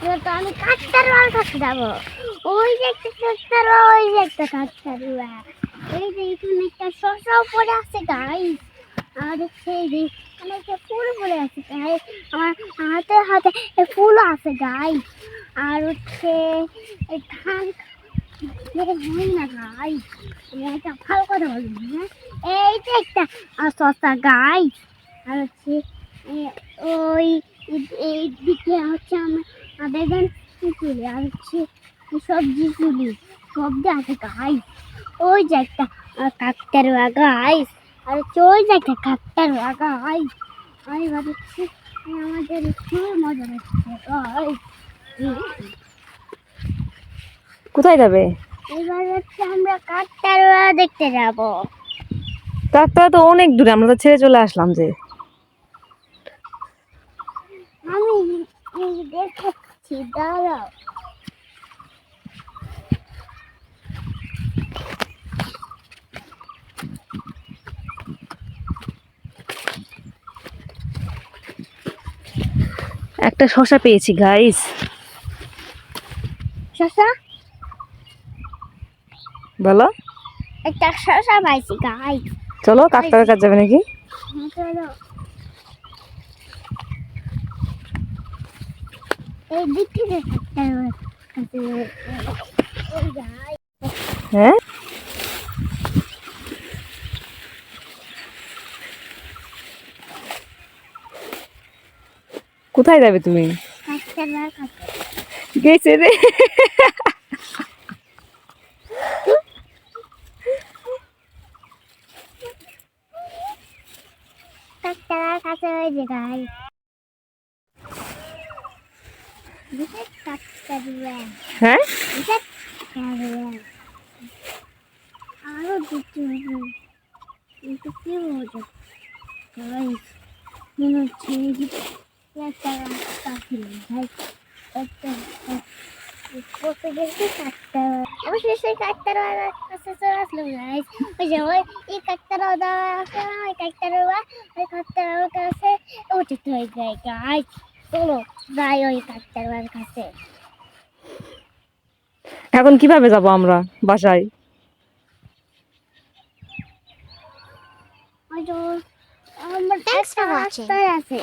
এবার তো আমি কাকতারুয়ার কাছে যাবো। ওই যে একটা কাকতারুয়া, ওই যে একটা কাকতারুয়া। এই যে এখানে একটা শসাও পড়ে আছে গাইস। আর সেই যে অনেক ফুল পড়ে আছে গাইস। আমার হাতে হাতে ফুলও আছে গাইস। আর হচ্ছে এই ধান হয় না গাইস। আমি একটা ভালো কথা বলবো, হ্যাঁ? এই যে একটা শসা গাইস। আর হচ্ছে ওই এই দিকে হচ্ছে আমার বেগুন তুলি, আর হচ্ছে সবজি তুলি, সবজি আছে গাইস। ওই যে একটা কাকতারুয়া গাইস। আর হচ্ছে ওই যে একটা কাকতারুয়া গাইস। আমি ভাবছি আমাদের খুব মজা লাগছে গাইস। কোথায় যাবে? এবার হচ্ছে আমরা কাকতারুয়া দেখতে যাব। কাকতারা তো অনেক দূরে, আমরা তো ছেড়ে চলে আসলাম যে। আমি দেখাচ্ছি, দাঁড়াও। একটা শসা পেয়েছি গাইস। শসা, বলো, একটা শসা পাইছি গাইস। চলো কাকতারার কাছে যাবে নাকি? চলো, এই দিক থেকে কাকতারুয়ার কাছে যাই। হ্যাঁ, কোথায় যাবে তুমি? কাকতারুয়ার কাছে। গেছে রে। কাকতারুয়ার কাছে ওই যে গাইস। কাকতারুয়া, হ্যাঁ, কাকতারুয়া। আরো দুটো হবে, কিন্তু কি মজা গাইস। মনে হচ্ছে একটা রাস্তা ছিল ভাই, একটা পথে গেছে কাকটা। অবশ্যই সেই কাকতারুয়ার কাছে চলে আসলাম গাইস। ওই যে এই কাকতারুয়া আছে না, ওই কাকতারুয়া, ওই কাকতারুয়ার কাছে উঠিত হয়ে যায় গাইস। চলো যাই ওই কাকতারুয়ার কাছে। এখন কিভাবে যাব আমরা বাসায়? ওই যে আমার একটা রাস্তায় আছে।